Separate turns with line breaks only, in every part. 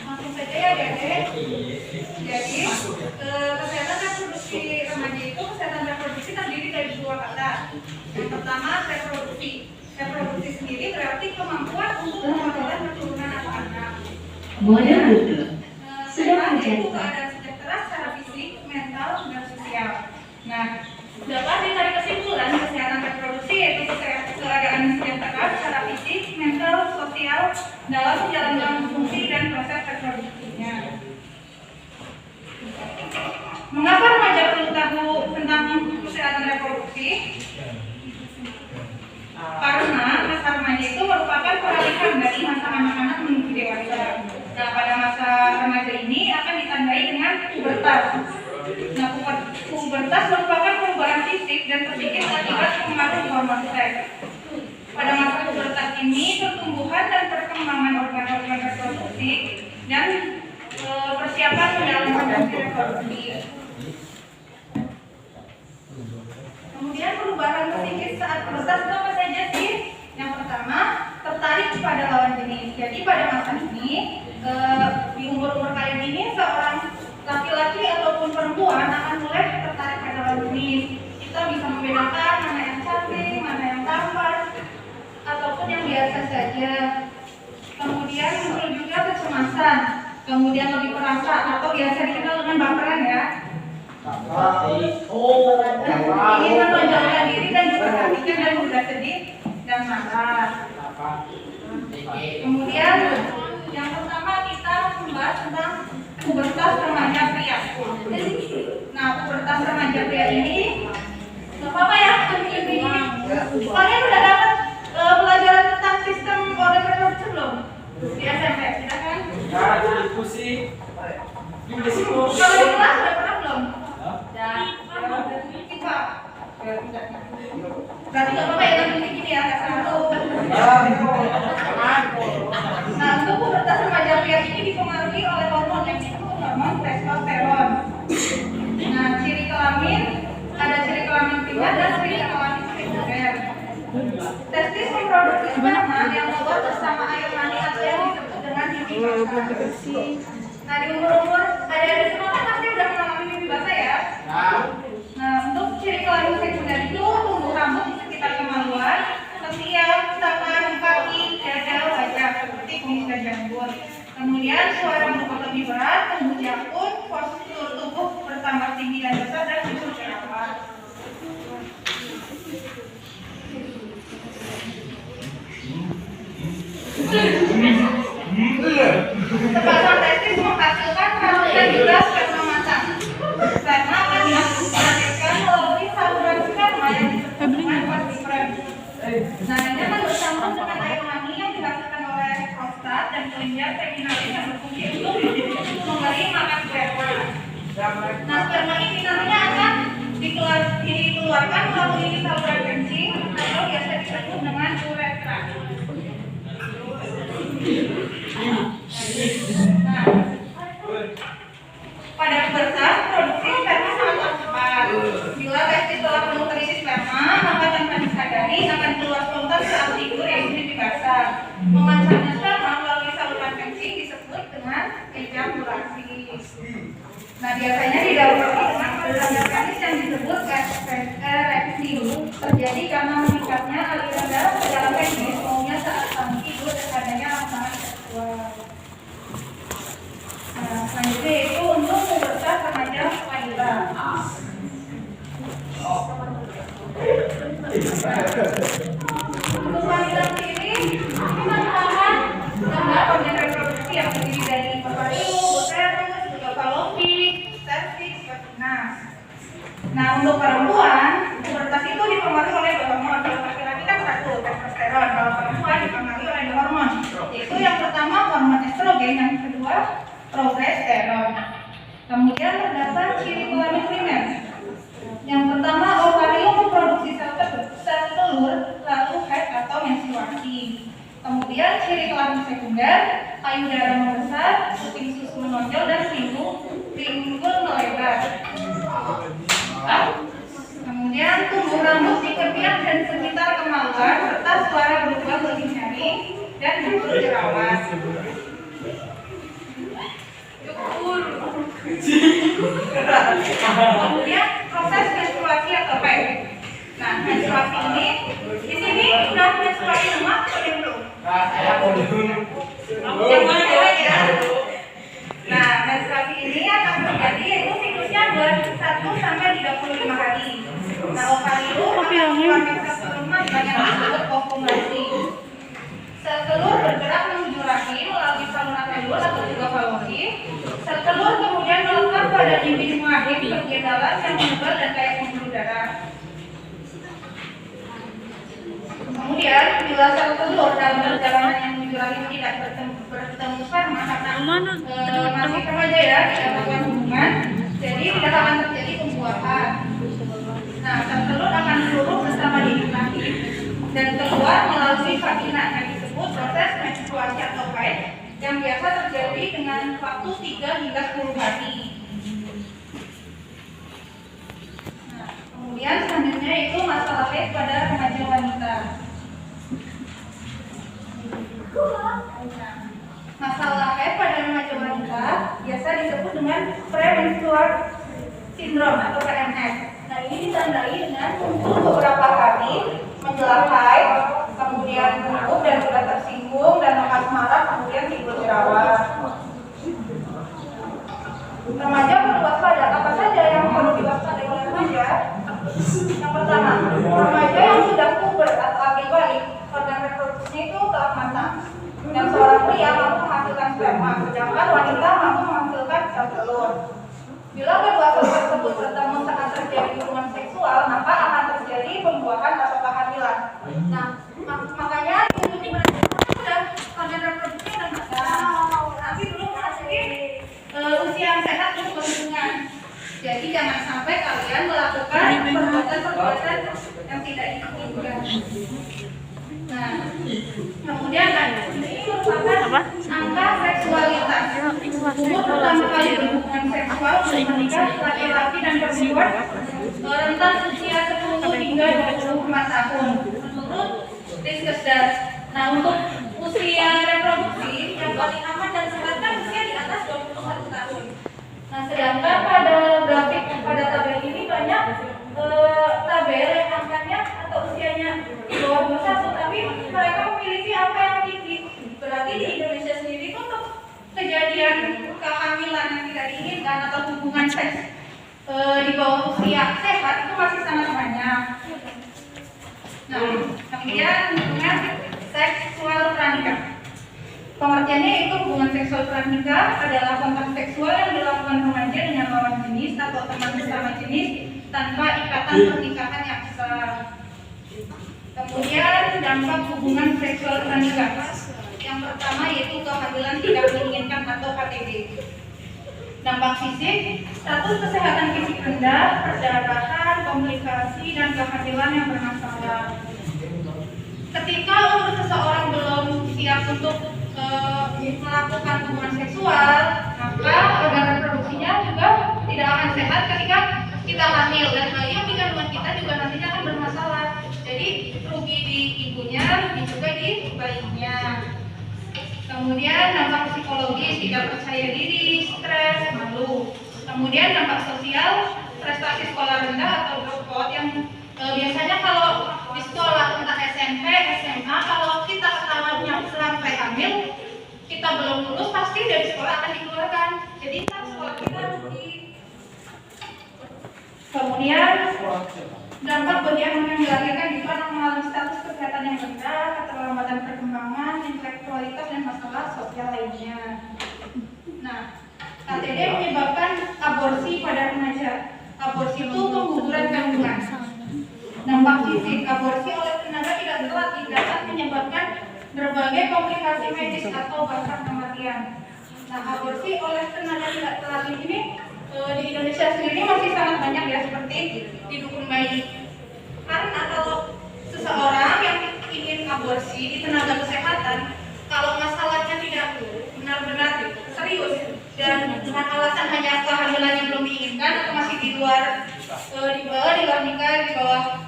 langsung saja ya Dede. Jadi kesehatan reproduksi remaja itu kesehatan reproduksi terdiri dari dua kata. Yang pertama reproduksi. Reproduksi sendiri berarti kemampuan untuk memperoleh keturunan atau anak. Kemudian sehat itu keadaan sejahtera secara fisik, mental, dan sosial. Nah, dapat ditarik kesimpulan kesehatan reproduksi yaitu keadaan sejahtera secara fisik, mental, sosial dalam menjalankan fungsi dan proses reproduksinya. Mengapa remaja perlu tahu tentang kesehatan reproduksi? Karena masa remaja itu merupakan peralihan dari masa anak-anak menuju dewasa. Nah, pada masa remaja ini akan ditandai dengan pubertas. Nah, pubertas merupakan perubahan fisik dan psikis akibat pengaruh hormon seks. Pada masa pubertas ini, pertumbuhan dan perkembangan organ-organ reproduksi dan persiapan menjalankan fungsi reproduksi. Kemudian perubahan psikis saat pubertas itu apa saja sih? Yang pertama, tertarik kepada lawan jenis. Jadi pada masa ini, di umur-umur kayak gini, seorang laki-laki ataupun perempuan akan mulai tertarik pada lawan jenis. Kita bisa membedakan mana yang cantik, mana yang tampan, ataupun yang biasa saja. Kemudian muncul juga kecemasan, kemudian lebih perasa atau biasa dikenal dengan baperan ya. Ingin menonjolkan diri dan diperhatikan dan mudah sedih dan marah. Kemudian yang pertama kita membahas tentang pubertas remaja pria. Nah, pubertas remaja pria ini nggak apa-apa ya, ini. Kalian udah dapat pelajaran tentang sistem organ reproduksi belum? Di SMP, silakan.
Diskusi.
Kalau di kelas udah pernah belum? Kita. Berarti nggak apa-apa ya, tapi begini ya, nggak satu. Nah, untuk pubertas remaja pria ini dipengaruhi oleh hormon yang disebut hormon testosteron. Nah, ciri kelamin ada ciri kelamin primer dan ciri kelamin sekunder. Testis memproduksi sperma yang keluar bersama air mani atau yang disebut dengan mimpi basah. Nah, di umur-umur ada semua kan pasti udah mengalami mimpi basah ya. Nah, untuk ciri kelamin sekunder itu tumbuh rambut di sekitar kemaluan, ketiak, tangan, kaki, dada, wajah seperti kumis dan janggut. Kemudian suara mulut lebih berat, tumbuh jakun, postur tubuh bertambah tinggi dan besar dan muncul jerawat. Sepasang testis menghasilkan rambut dan juga sperma matang. Sperma akan dihasilkan melalui saluran sperma yang disebut dengan vas. Nah, ini akan bercampur dengan air mani yang dihasilkan oleh prostat dan kelenjar seminalis yang berfungsi untuk memberi makan sperma. Nah, sperma ini nantinya akan dikeluarkan melalui saluran kencing atau biasa disebut dengan uretra. Nah, pada pubertas produksi sperma sangat cepat. Bila testis telah penuh terisi sperma, maka tanpa disadari akan keluar spontan saat tidur yaitu mimpi basah. Memancarnya sperma melalui saluran kencing disebut dengan ejakulasi. Nah, biasanya didahului dengan aliran penis yang disebut ereksi. Terjadi karena meningkatnya aliran darah ke dalam penis, umumnya saat kami tidur dan adanya rangsangan seksual. Nah, selanjutnya itu untuk pubertas remaja wanita. Untuk wanita sendiri, kita merupakan organ reproduksi yang terdiri dari ovarium, uterus, falopik, testis, vagina. Nah, untuk perempuan, pubertas itu dipengaruhi oleh dua hormon. Kalau laki-laki kan satu, testosteron. Kalau perempuan dipengaruhi oleh dua hormon. Yaitu yang pertama hormon estrogen, yang kedua progesteron. Kemudian terdapat ciri kelamin primer. Yang pertama, ovarium memproduksi sel telur, lalu head atau menstruasi. Kemudian ciri kelamin sekunder, payudara membesar, puting susu menonjol dan pinggul melebar. Kemudian tumbuh rambut di ketiak dan sekitar kemaluan serta suara berubah lebih nyaring dan muncul jerawat. jual sel telur dalam perjalanan yang menuju rahim tidak bertemu sperma karena masih remaja ya, tidak melakukan hubungan, jadi tidak akan terjadi pembuahan. Nah, sel telur akan tumbuh bersama di rahim dan keluar melalui vagina yang disebut proses menstruasi atau haid yang biasa terjadi dengan waktu 3 hingga 10 hari. Nah, kemudian selanjutnya itu masalah haid pada remaja wanita. Masalah haid pada remaja wanita biasa disebut dengan premenstrual syndrome atau PMS. Nah, ini ditandai dengan muncul beberapa hari menjelang haid, kemudian gugup dan sudah tersinggung dan lemas marah, kemudian timbul jerawat. Remaja perlu waspada. Apa saja yang perlu diwaspadai oleh remaja? Yang pertama, remaja yang sudah puber atau akil balik, organ reproduksinya itu telah matang. Dan seorang pria mampu menghasilkan sperma, sedangkan wanita mampu menghasilkan sel telur. Bila kedua sel tersebut bertemu saat terjadi hubungan seksual, maka akan terjadi pembuahan atau kehamilan. Nah, makanya untuk sudah organ reproduksi dan matang, tapi belum memasuki usia yang sehat untuk berhubungan. Jadi jangan sampai kalian melakukan perbuatan-perbuatan yang tidak diinginkan. Nah, kemudian ini merupakan angka seksualitas. Umur pertama kali berhubungan seksual menikah laki-laki dan perempuan rentang usia 10 hingga 25 tahun menurut Riskesdas. Nah, untuk usia reproduksi yang paling aman dan sehat kan usia di atas 21 tahun. Nah, sedangkan pada grafik pada tabel ini banyak tabel yang angkanya atau usianya di bawah 21, tapi mereka memiliki angka yang tinggi. Berarti di Indonesia sendiri itu untuk kejadian kehamilan yang tidak diinginkan atau hubungan seks di bawah usia sehat itu masih sangat banyak. Nah, kemudian hubungan seksual pranikah. Pengertiannya itu hubungan seksual pranikah adalah kontak seksual yang dilakukan remaja dengan lawan jenis atau teman bersama jenis tanpa ikatan pernikahan yang sah. Kemudian dampak hubungan seksual pranikah. Yang pertama yaitu kehamilan tidak diinginkan atau HTG. Dampak fisik, status kesehatan fisik rendah, perdarahan, komplikasi, dan kehamilan yang bermasalah. Ketika umur seseorang belum siap untuk melakukan hubungan seksual, maka organ reproduksinya juga tidak akan sehat ketika kita hamil, dan hal ini kandungan kita juga nantinya akan bermasalah. Jadi rugi di ibunya, rugi juga di bayinya. Kemudian dampak psikologis, tidak percaya diri, stres, malu. Kemudian dampak sosial, prestasi sekolah rendah atau dropout yang biasanya kalau di sekolah entah SMP, SMA, kalau kita ketahuannya sampai hamil, kita belum lulus, pasti dari sekolah akan dikeluarkan. Jadi kan sekolah kita rugi. Kemudian dampak bagi anak yang dilahirkan itu anak mengalami status kesehatan yang rendah, keterlambatan perkembangan, intelektualitas, dan masalah sosial lainnya. Nah, KTD menyebabkan aborsi pada remaja. Aborsi itu pengguguran kandungan. Dampak fisik, aborsi oleh tenaga tidak terlatih dapat menyebabkan berbagai komplikasi medis atau bahkan kematian. Nah, aborsi oleh tenaga tidak terlatih ini di Indonesia sendiri masih sangat banyak ya, seperti di dukun bayi. Karena kalau seseorang yang ingin aborsi di tenaga kesehatan, kalau masalahnya tidak benar-benar serius dan dengan alasan hanya kehamilan yang belum diinginkan atau masih di luar nikah, di bawah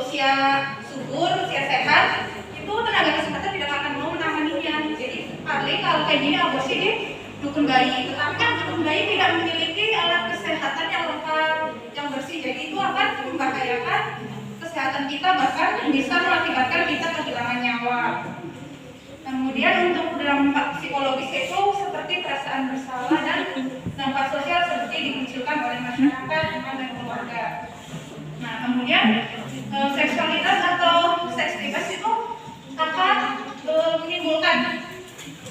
usia subur, usia sehat, itu tenaga kesehatan tidak akan mau menanganinya. Jadi paling kalau kayak gini aborsi di dukun bayi, tetapi kan dukun bayi tidak memiliki alat kesehatan yang lengkap, yang bersih, jadi itu akan membahayakan kesehatan kita, bahkan bisa mengakibatkan kita kehilangan nyawa. Kemudian untuk dampak psikologis itu seperti perasaan bersalah dan dampak sosial seperti dimunculkan oleh masyarakat, teman, dan keluarga. Nah, kemudian seksualitas atau seks bebas itu akan menimbulkan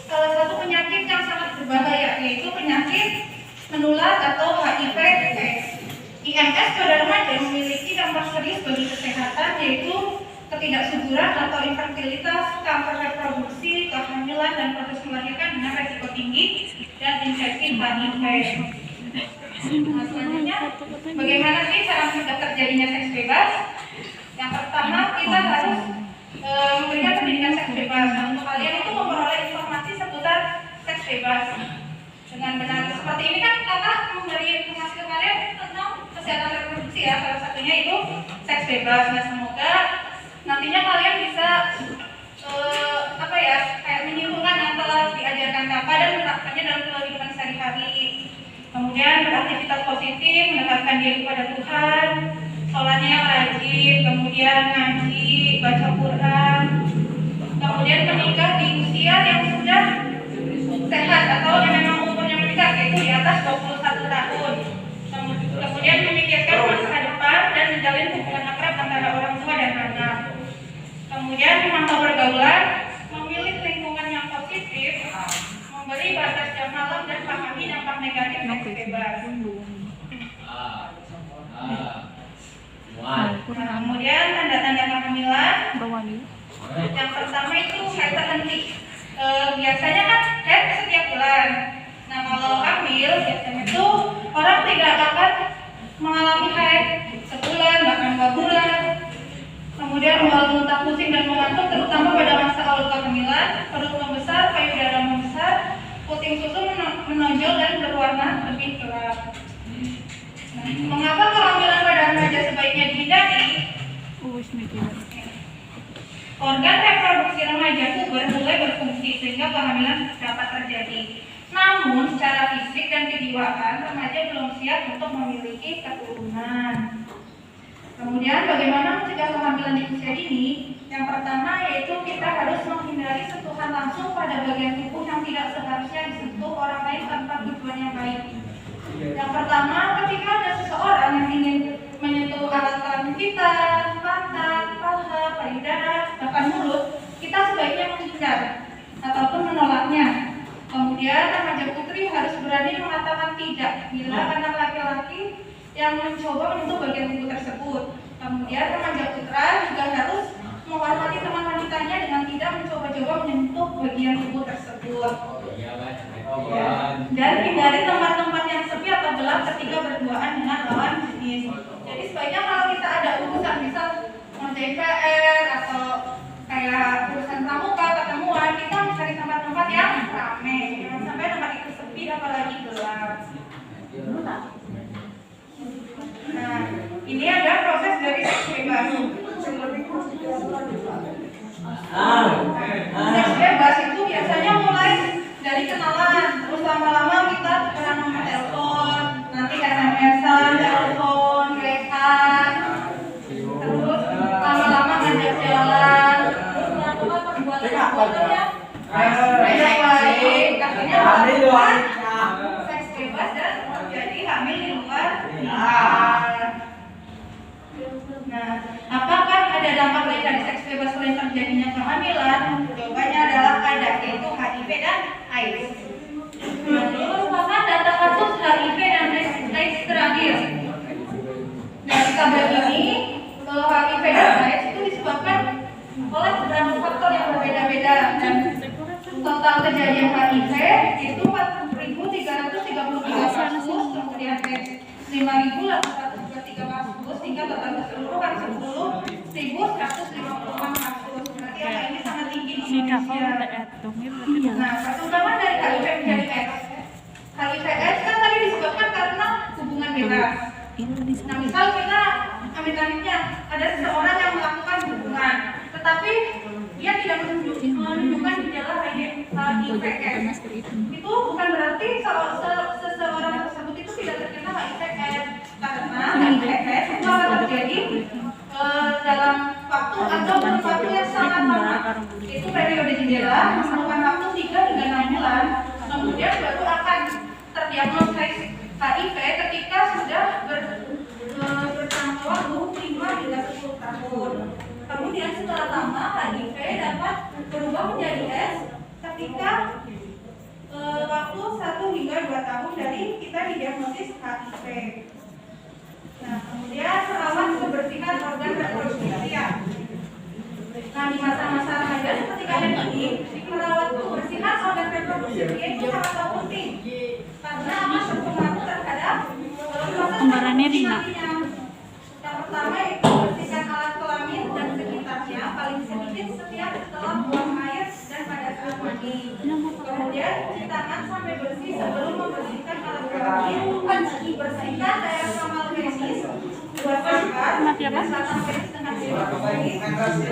salah satu penyakit yang sangat berbahaya, yaitu penyakit menular atau HIV/AIDS. IMS pada remaja memiliki dampak serius bagi kesehatan, yaitu ketidaksuburan atau infertilitas, kanker reproduksi, kehamilan dan proses melahirkan dengan resiko tinggi dan infeksi HIV. Nah, selanjutnya, bagaimana sih cara mencegah terjadinya seks bebas? Yang pertama, kita harus memberikan pendidikan seks bebas. Nah, untuk kalian itu memperoleh informasi seputar seks bebas dengan benar. Seperti ini kan kakak memberi informasi ke kalian tentang kesehatan reproduksi ya, salah satunya itu seks bebas. Nah, semoga nantinya kalian bisa kayak menyimpulkan yang telah diajarkan kakak dan menerapkannya dalam kehidupan sehari-hari. Kemudian beraktivitas positif, mendekatkan diri kepada Tuhan, sholatnya yang rajin, kemudian ngaji, baca Quran, kemudian menikah di usia yang sudah sehat atau yang memang umurnya menikah yaitu di atas 21 tahun. Kemudian memikirkan masa depan dan menjalin hubungan akrab antara orang tua dan anak. Kemudian memantau pergaulan, memilih lingkungan yang positif, memberi batas jam malam dan pahami dampak negatif seks bebas. Kemudian tanda-tanda kehamilan. Yang pertama itu haid terhenti. Biasanya kan haid setiap bulan. Nah, kalau hamil biasanya itu orang tidak akan mengalami haid sebulan bahkan 2 bulan. Kemudian mual, muntah, pusing dan mengantuk terutama pada masa awal kehamilan, perut membesar, payudara membesar, puting susu menonjol dan berwarna lebih gelap. Nah, mengapa kehamilan pada remaja sebaiknya dihindari? Organ reproduksi remaja puber mulai berfungsi sehingga kehamilan dapat terjadi. Namun secara fisik dan kejiwaan remaja belum siap untuk memiliki keturunan. Kemudian bagaimana mencegah kehamilan di usia dini? Yang pertama yaitu kita harus menghindari sentuhan langsung pada bagian tubuh yang tidak seharusnya disentuh orang lain tanpa tujuan yang baik. Yang pertama, ketika ada seseorang yang ingin menyentuh alat kelamin kita, pantat, paha, payudara, bahkan mulut, kita sebaiknya menghindar ataupun menolaknya. Kemudian remaja putri harus berani mengatakan tidak bila anak laki-laki yang mencoba menyentuh bagian tubuh tersebut. Kemudian remaja putra juga harus menghormati teman wanitanya dengan tidak mencoba-coba menyentuh bagian tubuh tersebut. Dan hindari tempat-tempat yang sepi atau gelap ketika berduaan dengan lawan jenis. Jadi sebaiknya kalau kita ada urusan misal ngerjain PR atau kayak urusan pramuka, ketemuan, kita mencari tempat-tempat yang ramai. Jangan sampai tempat itu sepi apalagi gelap. Nah, ini adalah proses dari seks bebas. Seks bebas itu biasanya mulai dari kenalan, terus lama-lama kita tukeran nomor telepon, nanti SMS-an, telepon, WA, terus lama-lama ngajak jalan, terus melakukan perbuatan yang baik, akhirnya melakukan seks bebas dan menjadi hamil di luar nikah. Nah, apakah ada dampak lain dari seks bebas selain terjadinya kehamilan? Jawabannya adalah ada, yaitu HIV dan AIDS. Nah, ini merupakan data kasus HIV dan AIDS terakhir. Dari tabel ini, HIV dan AIDS itu disebabkan oleh beberapa faktor yang berbeda-beda. Dan total kejadian HIV itu 4.333 kasus, kemudian AIDS 5.823 kasus, hingga total keseluruhan 10.156 kasus. Berarti angka ini sangat tinggi di Indonesia. Nah, perkembangan dari HIV menjadi AIDS. HIV AIDS kan tadi disebabkan karena hubungan bebas. Nah, misal kita amit-amitnya ada seseorang yang melakukan hubungan, tetapi dia tidak menunjukkan gejala HIV AIDS. Itu bukan berarti seseorang tersebut itu tidak terkena HIV AIDS, karena HIV AIDS itu akan terjadi dalam waktu atau waktu yang sangat lama. Itu periode jendela memerlukan waktu 3 hingga 6 bulan. Kemudian baru akan terdiagnosis HIV ketika sudah berjangka waktu 5 hingga 10 tahun. Kemudian setelah lama HIV dapat berubah menjadi AIDS ketika waktu 1 hingga 2 tahun dari kita didiagnosis HIV. Nah, kemudian merawat kebersihan organ reproduksi. Itu sangat penting karena apa berpengaruh terhadap
Kembarannya Rina.
Yang pertama itu bersihkan alat kelamin dan sekitarnya paling sedikit setiap setelah buang air dan pada saat mandi. Kemudian cuci tangan sampai bersih sebelum membersihkan alat kelamin. Bersihkan daerah kamal penis, buat bakar, dan batang penis dengan bersih.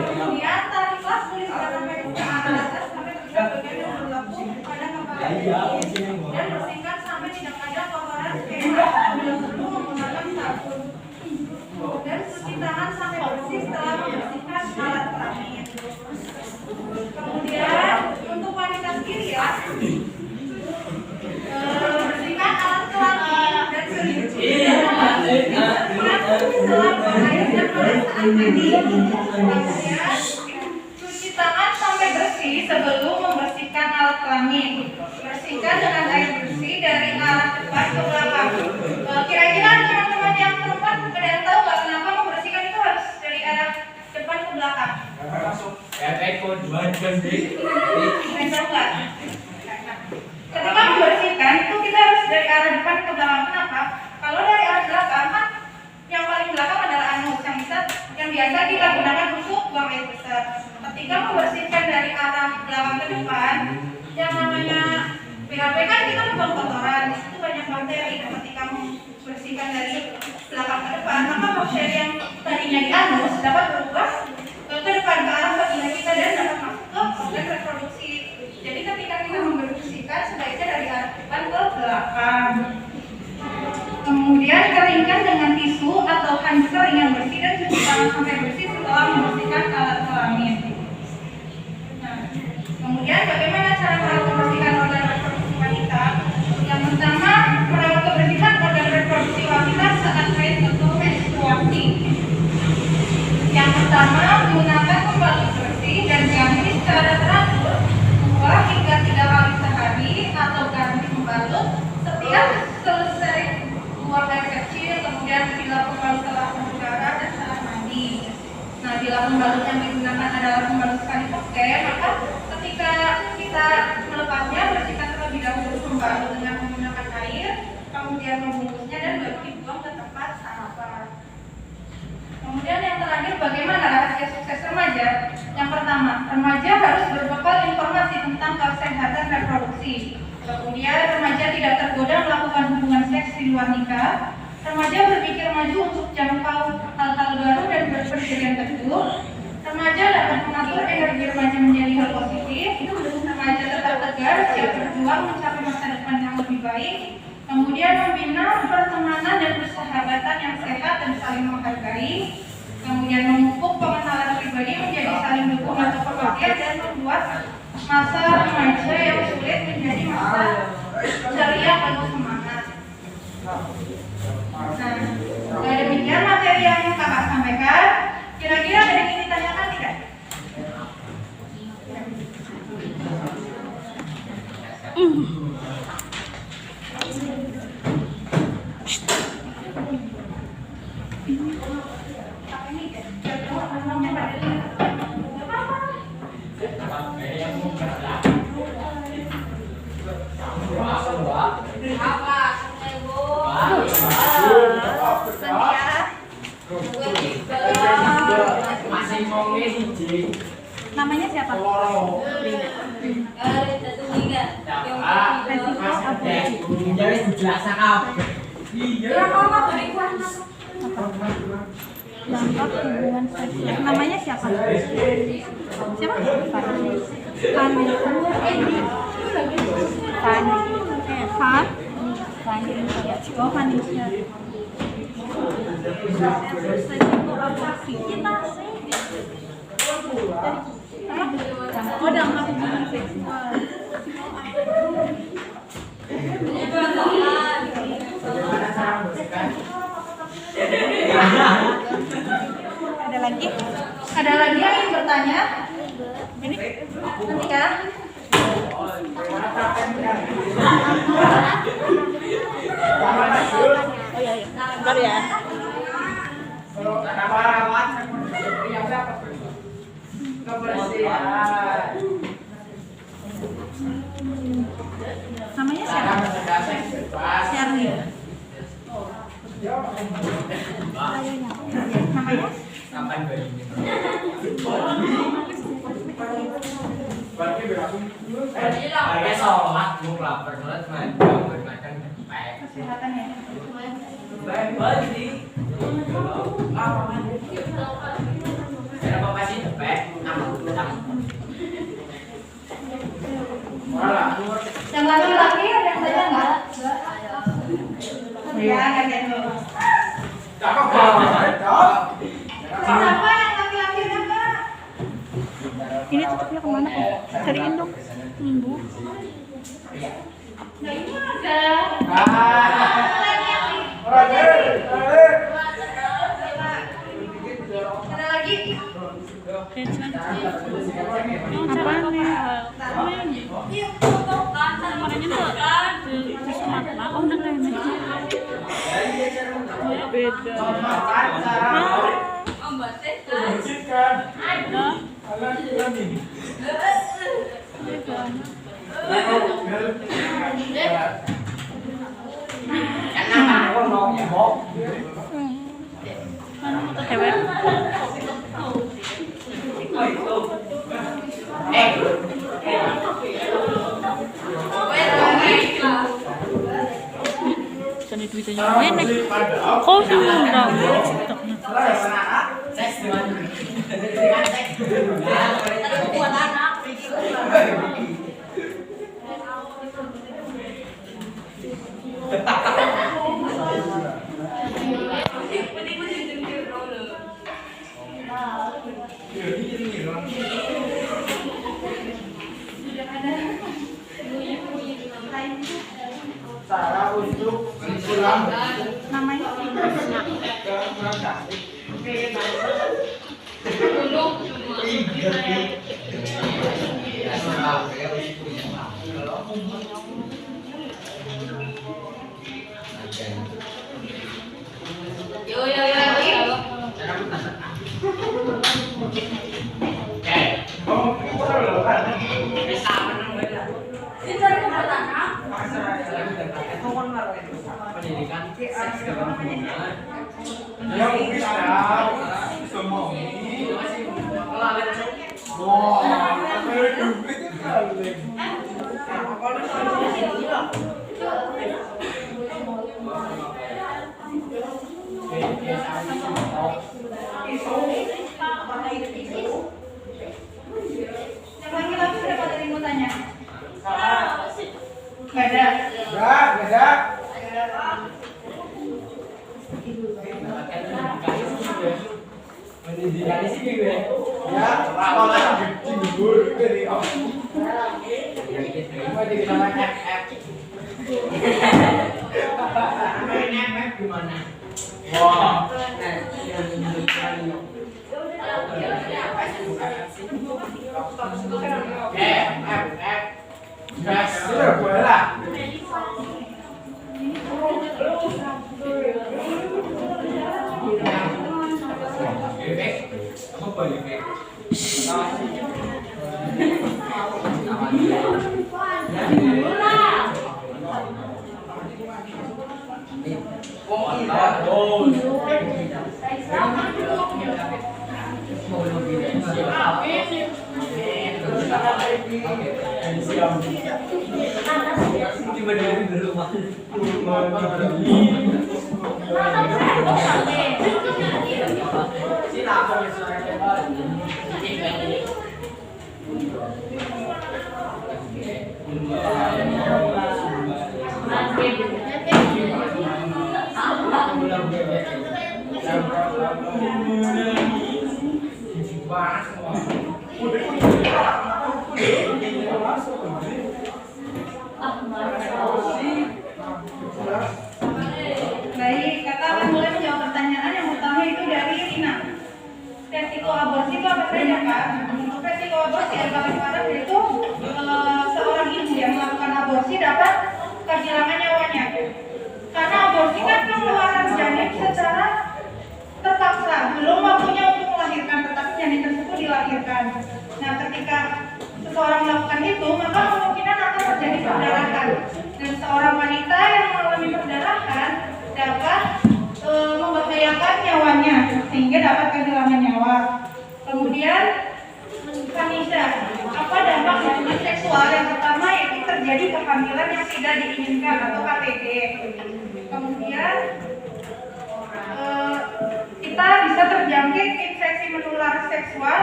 Kemudian tariklah kulit batang penis ke atas sampai terlihat bagian yang berlaku pada kepala penis. Dan bersihkan sampai tidak ada kotoran sperma bila perlu menggunakan sabun. Dan cuci tangan sampai bersih setelah membersihkan alat kelamin. Kemudian untuk wanita sendiri ya, bersihkan alat kelamin dan setelah air dan pada saat mandi. Kemudian cuci tangan sampai bersih sebelum membersihkan alat kelamin. Bersihkan dengan air bersih dari arah depan ke belakang. Kira-kira teman-teman yang perempuan ada yang tahu nggak kenapa membersihkan itu harus dari arah depan ke belakang? Tahu nggak? Ketika membersihkan itu kita harus dari arah depan ke belakang. Kenapa? Kalau dari arah belakang kan yang paling belakang adalah anus yang biasa kita gunakan untuk buang air besar. Ketika membersihkan dari arah belakang ke depan, yang namanya BAB kan kita membuang kotoran, di situ banyak bakteri. Ketika membersihkan dari belakang ke depan, maka bakteri yang tadinya di anus dapat berubah ke depan ke arah vagina kita dan dapat masuk ke organ reproduksi. Jadi ketika kita membersihkan sebaiknya dari arah depan ke belakang. Kemudian keringkan dengan tisu atau handuk kering yang bersih dan cuci tangan sampai bersih setelah membersihkan alat kelamin. Nah, kemudian bagaimana cara merawat kebersihan organ reproduksi wanita? Yang pertama, merawat kebersihan organ reproduksi wanita saat haid atau menstruasi. Yang pertama, gunakan pembalut bersih dan ganti secara teratur 2 hingga 3 kali sehari atau ganti pembalut setiap selesai buang air kecil, kemudian bila pembalut telah berdarah dan saat mandi. Nah, bila pembalut yang digunakan adalah pembalut sekali pakai, maka ketika kita melepasnya, bersihkan terlebih dahulu pembalut dengan menggunakan air, kemudian membungkusnya dan baru dibuang ke tempat sampah. Kemudian yang terakhir, bagaimana rahasia sukses remaja? Yang pertama, remaja harus berbekal informasi tentang kesehatan reproduksi. Kemudian remaja tidak tergoda melakukan hubungan seks di luar nikah. Remaja berpikir maju untuk jangkau hal-hal baru dan berpendirian teguh. Remaja dapat mengatur energi remaja menjadi hal positif. Remaja tetap tegar, siap berjuang mencapai masa depan yang lebih baik. Kemudian membina pertemanan dan persahabatan yang sehat dan saling menghargai. Kemudian memupuk pengenalan pribadi menjadi saling dukung atau pengertian dan membuat masa remaja yang sulit menjadi masa ceria penuh semangat. Nah, demikian materi yang kakak sampaikan. Kira-kira ada yang ingin ditanyakan tidak? Namanya siapa? Dampak hubungan seksual. Namanya siapa? Siapa? Oh, dampak hubungan seksual. Ada lagi? Ada lagi yang ingin bertanya? Ini nanti kan? Oh iya, bentar ya. Kebersihan.
Mau lapar banget makan cepet.
Kesehatan ya.
Baik banget sih. Kenapa pasti cepet?
Yang laki-laki ada yang saja nggak? Ya, kan itu.
Cakep banget.
Siapa yang laki-laki ada nggak?
Ini tutupnya kemana kok? Cariin dong. Minggu.
Nah ini ada. Ada lagi.
Apaan nih?
Iya.
Kemarinnya tuh di Sumatera. Oh, udah lain aja. Beda. Hebat. Cari duitnya mana? Kok diundang? TikToknya.
Cara untuk pulang
Namanya
pendidikan seks dalam hubungan.
ya bisa semua ini
Yang laki-laki siapa tadi mau tanya? Nggak ada.
beda
Pendidikan di sini gue.
ya sekolah di gugur dari
Jadi namanya FF. Namanya FF gimana?
wah
FF.
gas sudah boleh lah
Bebek. Apa bebek?
Baik, kakak akan mulai menjawab pertanyaan yang utama itu dari Rina. Resiko aborsi itu apa saja, Kak? Resiko aborsi yang paling parah itu seorang ibu yang melakukan aborsi dapat kehilangan nyawanya. Karena aborsi kan pengeluaran janin secara terpaksa, belum waktunya untuk melahirkan, tetapi janin tersebut dilahirkan. Nah, ketika seseorang melakukan itu, maka kemungkinan akan terjadi perdarahan. Dan seorang wanita yang mengalami perdarahan dapat membahayakan nyawanya, sehingga dapat kehilangan nyawa. Kemudian, Kanisa, apa dampak hubungan seksual? Yang pertama yaitu terjadi kehamilan yang tidak diinginkan atau KTD. Kemudian kita bisa terjangkit infeksi menular seksual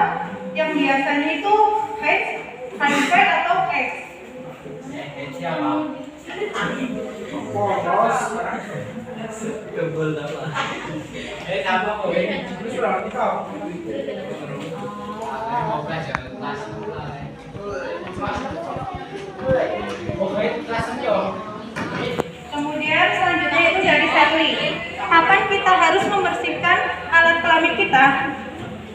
yang biasanya itu HIV atau AIDS.
Siapa?
Polos.
Kebel apa? Apa kok ini?
Ini sudah nanti kau.
Mau belajar kelas mulai. Oke, kelas aja.
Kemudian selanjutnya itu dari Sally. Kapan kita harus membersihkan alat kelamin kita?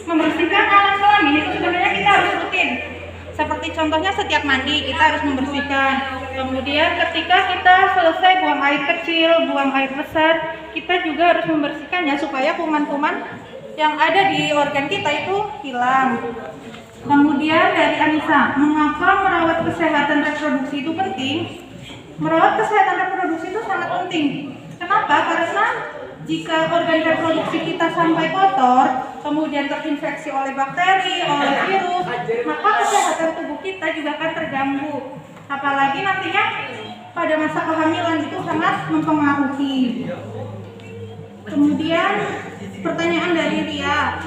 Membersihkan alat kelamin itu sebenarnya kita harus rutin. Seperti contohnya setiap mandi kita harus membersihkan. Kemudian ketika kita selesai buang air kecil, buang air besar, kita juga harus membersihkannya supaya kuman-kuman yang ada di organ kita itu hilang. Kemudian dari Anissa, mengapa merawat kesehatan reproduksi itu penting? Merawat kesehatan reproduksi itu sangat penting. Kenapa? Karena jika organ reproduksi kita sampai kotor, kemudian terinfeksi oleh bakteri, oleh virus, maka kesehatan tubuh kita juga akan terganggu. Apalagi nantinya pada masa kehamilan itu sangat mempengaruhi. Kemudian pertanyaan dari Ria,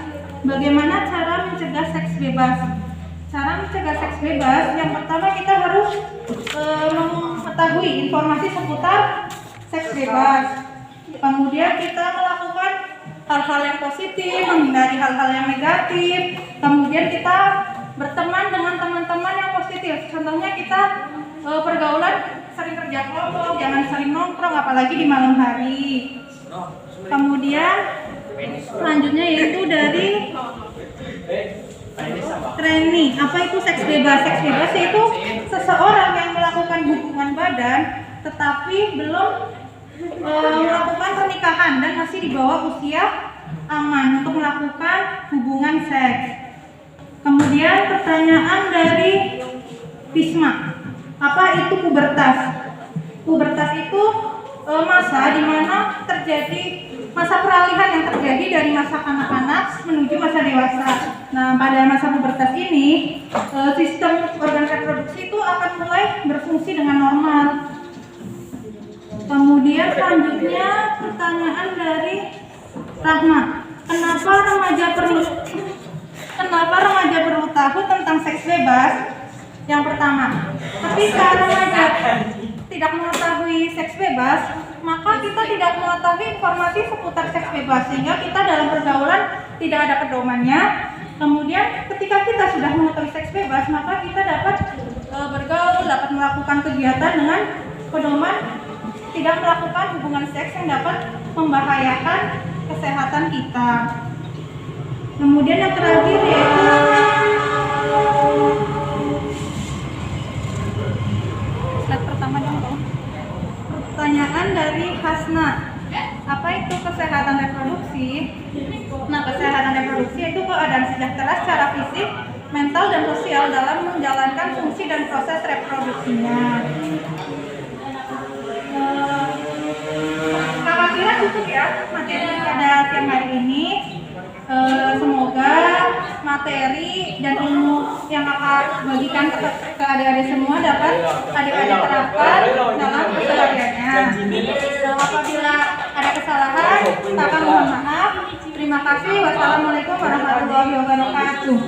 bagaimana cara mencegah seks bebas? Cara mencegah seks bebas, yang pertama kita harus mengetahui informasi seputar seks bebas. Kemudian kita melakukan hal-hal yang positif, menghindari hal-hal yang negatif. Kemudian kita berteman dengan teman-teman yang positif. Contohnya kita pergaulan sering kerja kelompok, jangan sering nongkrong apalagi di malam hari. Kemudian selanjutnya yaitu dari Treni. Apa itu seks bebas? Seks bebas itu seseorang yang melakukan hubungan badan tetapi belum melakukan pernikahan dan masih di bawah usia aman untuk melakukan hubungan seks. Kemudian pertanyaan dari Bisma, apa itu pubertas? Pubertas itu masa di mana terjadi masa peralihan yang terjadi dari masa kanak-kanak menuju masa dewasa. Nah, pada masa pubertas ini sistem organ reproduksi itu akan mulai berfungsi dengan normal. Kemudian selanjutnya pertanyaan dari Rahma, kenapa remaja perlu tahu tentang seks bebas? Yang pertama, ketika remaja tidak mengetahui seks bebas, maka kita tidak mengetahui informasi seputar seks bebas, sehingga kita dalam pergaulan tidak ada pedomannya. Kemudian ketika kita sudah mengetahui seks bebas, maka kita dapat bergaul, dapat melakukan kegiatan dengan pedoman tidak melakukan hubungan seks yang dapat membahayakan kesehatan kita. Kemudian yang terakhir yaitu slide pertama dong. Pertanyaan dari Hasna, apa itu kesehatan reproduksi? Nah, kesehatan reproduksi itu keadaan sejahtera secara fisik, mental, dan sosial dalam menjalankan fungsi dan proses reproduksinya. Kira-kira cukup ya materi pada siang hari ini. Semoga materi dan ilmu yang kakak bagikan ke adik-adik semua dapat adik-adik terapkan dalam kesehariannya. Apabila ada kesalahan, kakak mohon maaf. Terima kasih. Wassalamualaikum warahmatullahi wabarakatuh.